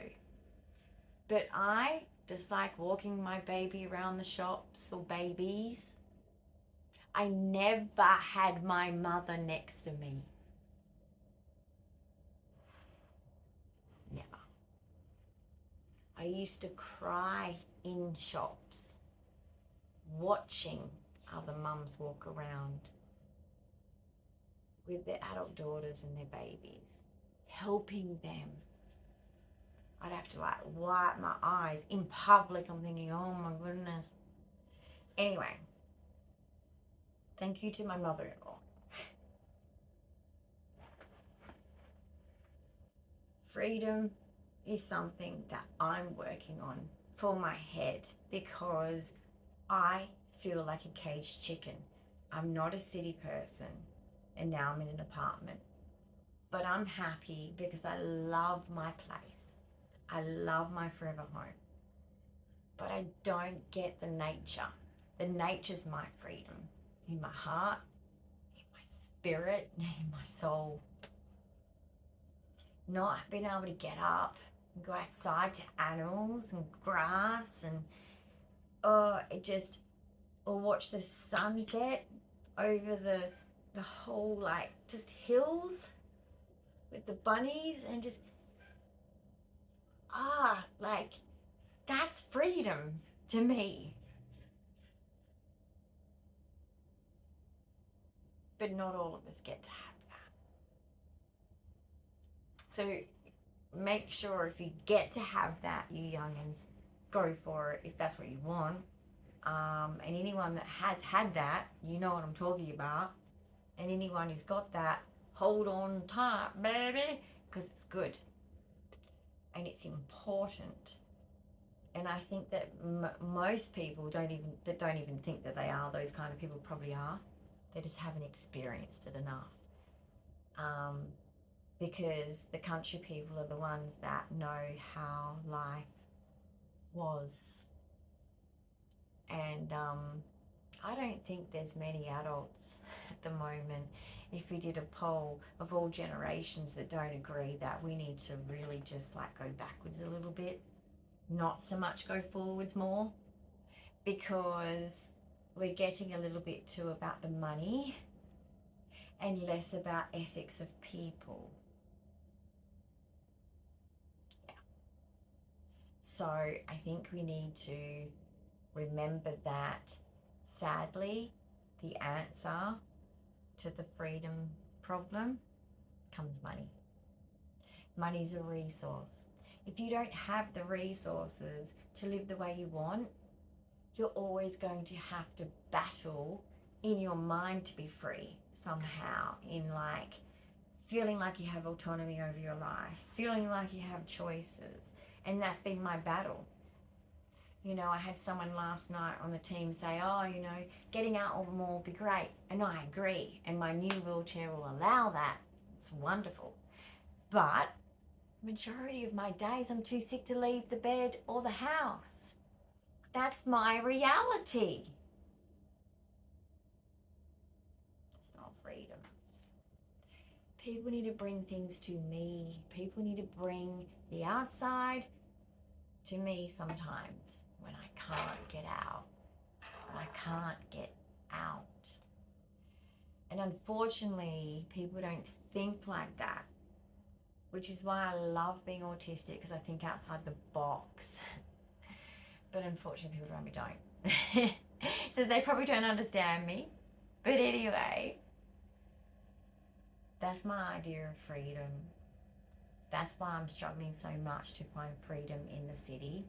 But I just like walking my baby around the shops or babies. I never had my mother next to me. Never. I used to cry in shops, watching other mums walk around with their adult daughters and their babies, helping them. I'd have to like wipe my eyes in public. I'm thinking, oh my goodness. Anyway, thank you to my mother-in-law. Freedom is something that I'm working on for my head because I feel like a caged chicken. I'm not a city person and now I'm in an apartment. But I'm happy because I love my place. I love my forever home. But I don't get the nature. The nature's my freedom. In my heart, in my spirit, in my soul. Not being able to get up and go outside to animals and grass and or watch the sunset over the whole like just hills with the bunnies and just like that's freedom to me. But not all of us get to have that. So make sure if you get to have that, you youngins, go for it if that's what you want. And anyone that has had that, you know what I'm talking about. And anyone who's got that, hold on tight, baby, because it's good. And it's important. And I think that most people don't even think that they are those kind of people probably are. They just haven't experienced it enough. Because the country people are the ones that know how life was. And I don't think there's many adults at the moment, if we did a poll of all generations, that don't agree that we need to really just like go backwards a little bit, not so much go forwards more, because we're getting a little bit too about the money and less about ethics of people. Yeah. So I think we need to remember that, sadly, the answer to the freedom problem comes money. Money's a resource. If you don't have the resources to live the way you want, you're always going to have to battle in your mind to be free somehow, in like feeling like you have autonomy over your life, feeling like you have choices. And that's been my battle. You know, I had someone last night on the team say, oh, you know, getting out more would be great. And I agree. And my new wheelchair will allow that. It's wonderful. But majority of my days, I'm too sick to leave the bed or the house. That's my reality. It's not freedom. People need to bring things to me. People need to bring the outside to me sometimes when I can't get out. When I can't get out. And unfortunately, people don't think like that, which is why I love being autistic, because I think outside the box. But unfortunately, people around me don't. So they probably don't understand me. But anyway, that's my idea of freedom. That's why I'm struggling so much to find freedom in the city.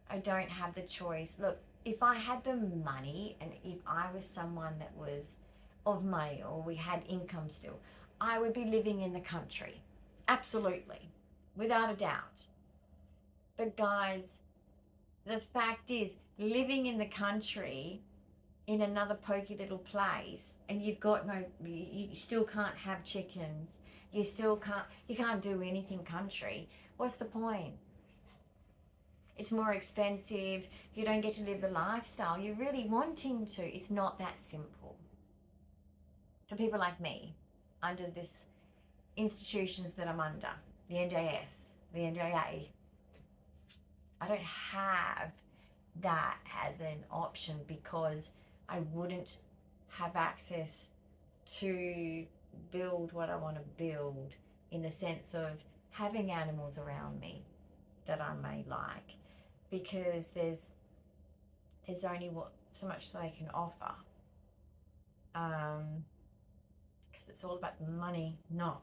I don't have the choice. Look, if I had the money and if I was someone that was of money or we had income still, I would be living in the country. Absolutely. Without a doubt. But guys, the fact is, living in the country in another pokey little place and you've got no, you still can't have chickens, you can't do anything country. What's the point? It's more expensive, you don't get to live the lifestyle you're really wanting to. It's not that simple. For people like me, under this institutions that I'm under, the NJS, the NJA, I don't have that as an option because I wouldn't have access to build what I want to build, in the sense of having animals around me that I may like, because there's only so much that they can offer, because it's all about the money, not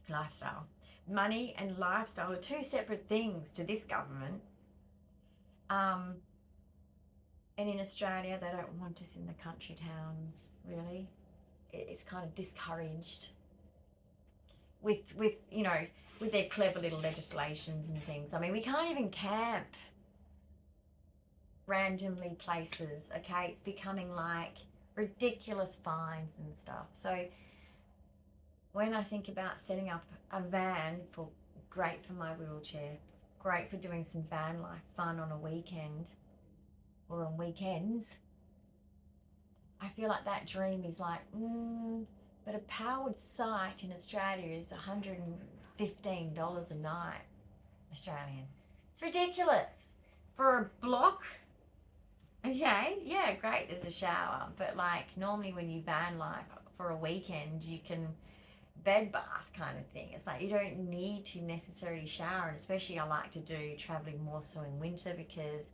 lifestyle. Money and lifestyle are two separate things to this government. And in Australia, they don't want us in the country towns, really. It's kind of discouraged with you know, with their clever little legislations and things. I mean, we can't even camp randomly places, okay? It's becoming like ridiculous fines and stuff. So when I think about setting up a van, great for my wheelchair, great for doing some van life fun on a weekend or on weekends, I feel like that dream is like, but a powered site in Australia is $115 a night Australian. It's ridiculous. For a block, okay, yeah, great, there's a shower, but like normally when you van life for a weekend, you can bed bath kind of thing. It's like you don't need to necessarily shower, and especially I like to do traveling more so in winter because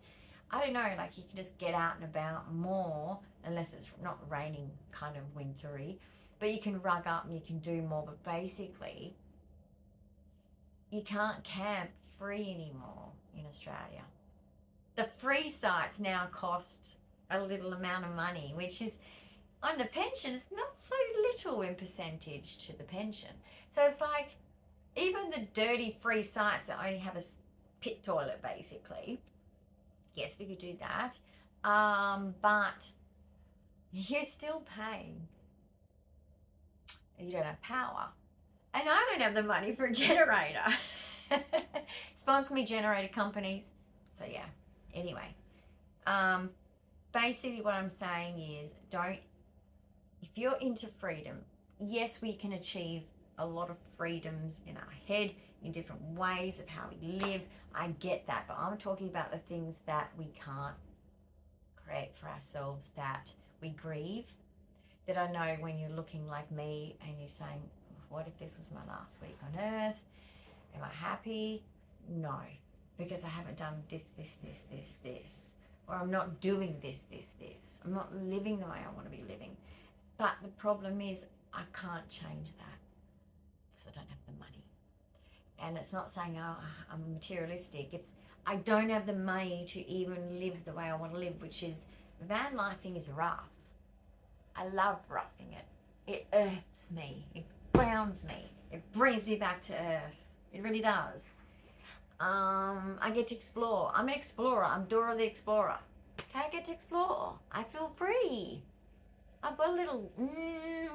I don't know, like you can just get out and about more, unless it's not raining kind of wintry, but you can rug up and you can do more. But basically you can't camp free anymore in Australia. The free sites now cost a little amount of money, which is, on the pension, it's not so little in percentage to the pension. So it's like, even the dirty free sites that only have a pit toilet, basically, yes, we could do that, but you're still paying. You don't have power. And I don't have the money for a generator. Sponsor me, generator companies. So yeah, anyway. Basically what I'm saying is, if you're into freedom, yes, we can achieve a lot of freedoms in our head, in different ways of how we live. I get that, but I'm talking about the things that we can't create for ourselves, that we grieve, that I know when you're looking like me and you're saying, what if this was my last week on earth? Am I happy? No, because I haven't done this. Or I'm not doing this. I'm not living the way I want to be living. But the problem is I can't change that because I don't have the money. And it's not saying, oh, I'm materialistic. It's I don't have the money to even live the way I want to live, which is, van lifing is rough. I love roughing it. It earths me. It grounds me. It brings me back to earth. It really does. I get to explore. I'm an explorer. I'm Dora the Explorer. Okay, I get to explore. I feel free. I've got a little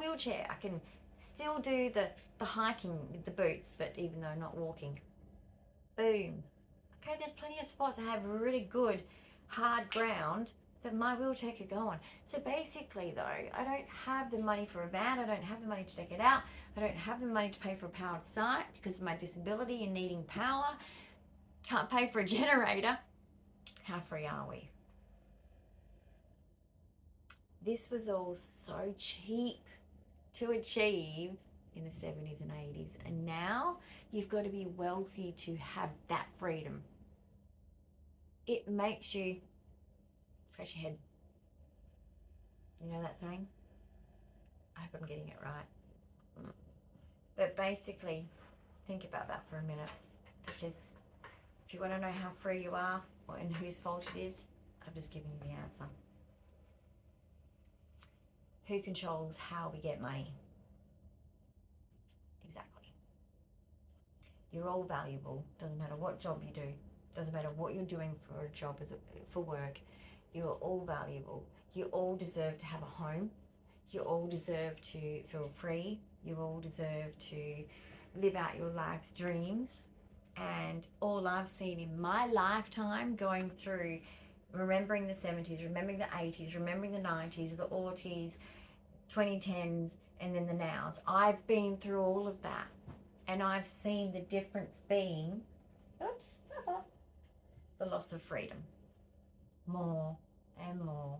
wheelchair. I can still do the hiking with the boots, but even though not walking. Boom. Okay, there's plenty of spots I have really good hard ground that my wheelchair could go on. So basically though, I don't have the money for a van. I don't have the money to take it out. I don't have the money to pay for a powered site because of my disability and needing power. Can't pay for a generator. How free are we? This was all so cheap to achieve in the 70s and 80s. And now you've got to be wealthy to have that freedom. It makes you scratch your head. You know that saying? I hope I'm getting it right. But basically, Think about that for a minute, because if you want to know how free you are and whose fault it is, I've just given you the answer. Who controls how we get money? Exactly. You're all valuable. Doesn't matter what job you do. Doesn't matter what you're doing for a job, for work. You're all valuable. You all deserve to have a home. You all deserve to feel free. You all deserve to live out your life's dreams. And all I've seen in my lifetime, going through remembering the 70s, remembering the 80s, remembering the 90s, the Aussies, 2010s, and then the nows. I've been through all of that, and I've seen the difference being, the loss of freedom. More and more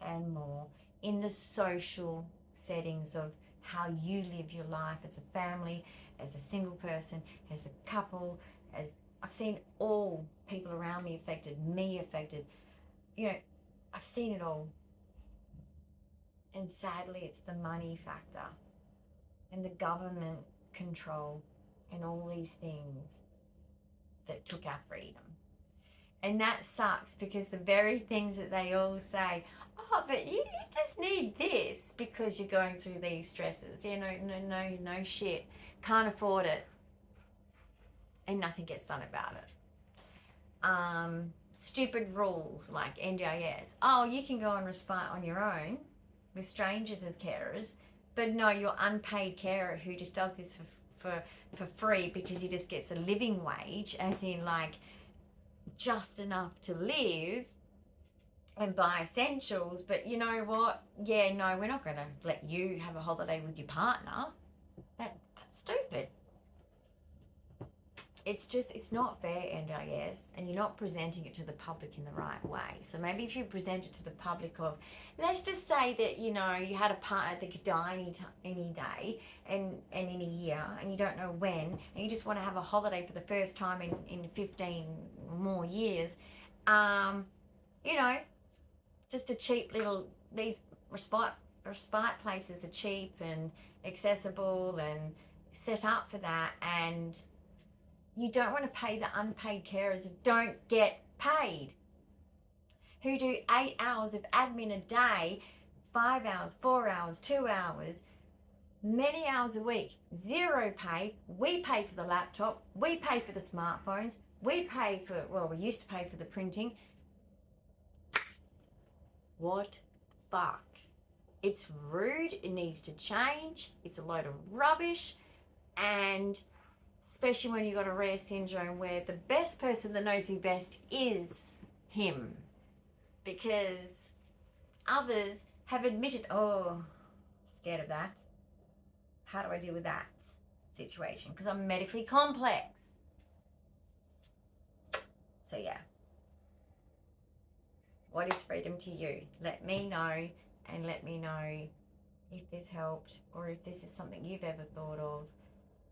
and more in the social settings of how you live your life as a family, as a single person, as a couple, as I've seen all people around me affected, me affected. You know, I've seen it all. And sadly, it's the money factor and the government control and all these things that took our freedom. And that sucks, because the very things that they all say, oh, but you just need this because you're going through these stresses. You know, no shit. Can't afford it. And nothing gets done about it. Stupid rules like NDIS. Oh, you can go on respite on your own with strangers as carers, but no, your unpaid carer who just does this for free because he just gets a living wage, as in like just enough to live and buy essentials. But you know what? Yeah, no, we're not going to let you have a holiday with your partner. That's stupid. It's not fair, NDIS, and you're not presenting it to the public in the right way. So maybe if you present it to the public of, let's just say that, you know, you had a partner that could die any day and in a year, and you don't know when, and you just want to have a holiday for the first time in 15 more years, you know, just a cheap little, these respite places are cheap and accessible and set up for that, and you don't want to pay the unpaid carers that don't get paid, who do 8 hours of admin a day, 5 hours, 4 hours, 2 hours, many hours a week, zero pay. We pay for the laptop, we pay for the smartphones, we pay for, well, we used to pay for the printing. What fuck? It's rude, it needs to change, it's a load of rubbish, and especially when you've got a rare syndrome where the best person that knows me best is him, because others have admitted, oh, scared of that. How do I deal with that situation? Because I'm medically complex. So yeah, what is freedom to you? Let me know, and let me know if this helped, or if this is something you've ever thought of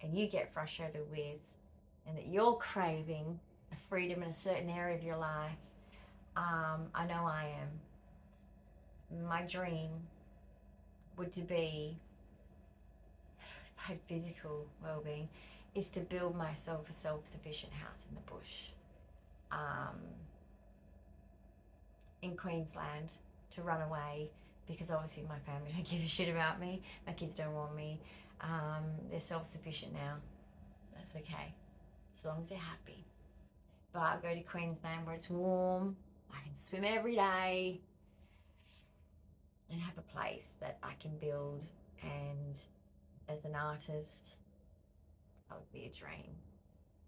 and you get frustrated with, and that you're craving a freedom in a certain area of your life. I know I am. My dream would to be, if I had physical well-being, is to build myself a self-sufficient house in the bush, in Queensland, to run away, because obviously my family don't give a shit about me, my kids don't want me. They're self-sufficient now. That's okay, as long as they're happy. But I'll go to Queensland where it's warm, I can swim every day, and have a place that I can build. And as an artist, that would be a dream,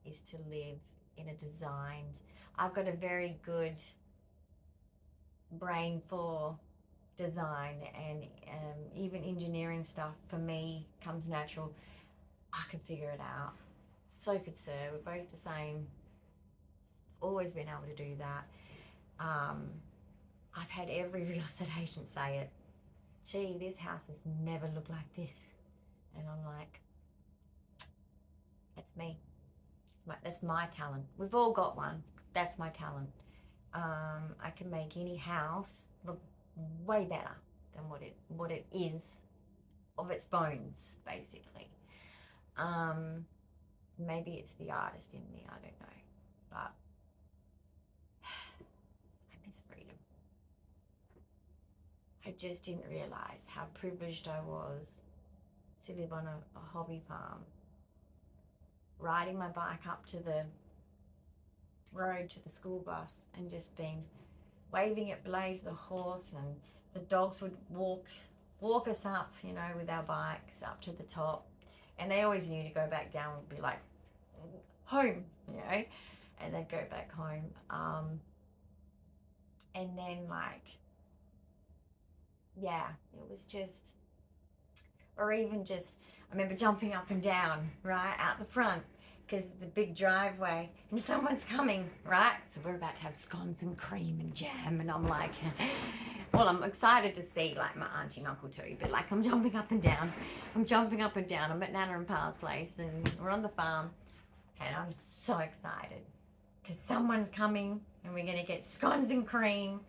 is to live in a designed, I've got a very good brain for design, and even engineering stuff for me comes natural. I can figure it out. So could Sir. We're both the same. Always been able to do that. I've had every real estate agent say it. Gee, this house has never looked like this. And I'm like, that's me. That's my talent. We've all got one. That's my talent. I can make any house look way better than what it is of its bones, basically. Maybe it's the artist in me, I don't know. But I miss freedom. I just didn't realize how privileged I was to live on a hobby farm, riding my bike up to the road to the school bus and just being waving at Blaze the horse, and the dogs would walk us up, you know, with our bikes up to the top, and they always knew to go back down, would be like home, you know, and they'd go back home. And then like, yeah, it was just, or even just, I remember jumping up and down, right, out the front, because the big driveway, and someone's coming, right? So we're about to have scones and cream and jam, and I'm like, well, I'm excited to see like my auntie and uncle too, but like I'm jumping up and down. I'm at Nana and Pa's place, and we're on the farm, and I'm so excited because someone's coming, and we're gonna get scones and cream,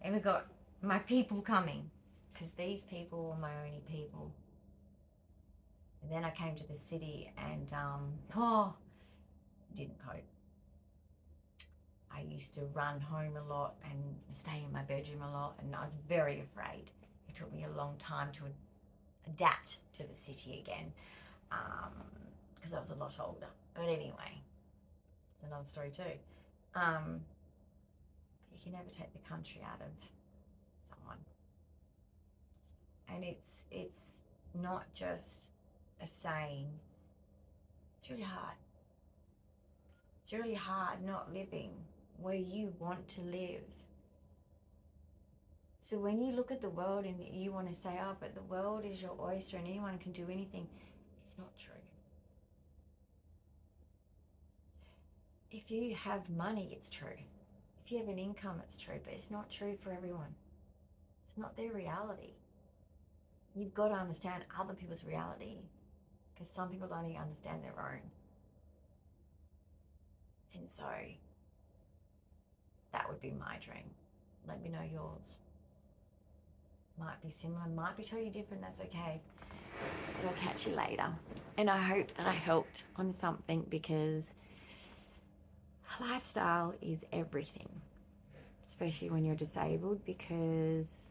and we've got my people coming, because these people were my only people. And then I came to the city and didn't cope. I used to run home a lot and stay in my bedroom a lot, and I was very afraid. It took me a long time to adapt to the city again, because I was a lot older. But anyway, it's another story too. You can never take the country out of someone. And it's not just a saying. It's really hard. It's really hard not living where you want to live. So when you look at the world and you want to say, oh, but the world is your oyster and anyone can do anything, it's not true. If you have money, it's true. If you have an income, it's true, but it's not true for everyone. It's not their reality. You've got to understand other people's reality, because some people don't even understand their own. And so that would be my dream. Let me know yours. Might be similar, might be totally different, that's okay. But I'll catch you later. And I hope that I helped on something, because lifestyle is everything, especially when you're disabled, because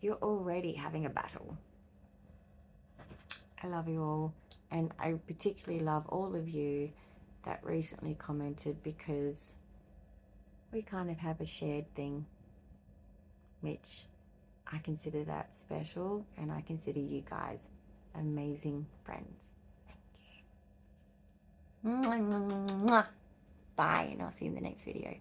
you're already having a battle. I love you all, and I particularly love all of you that recently commented, because we kind of have a shared thing, which I consider that special, and I consider you guys amazing friends. Thank you. Bye, and I'll see you in the next video.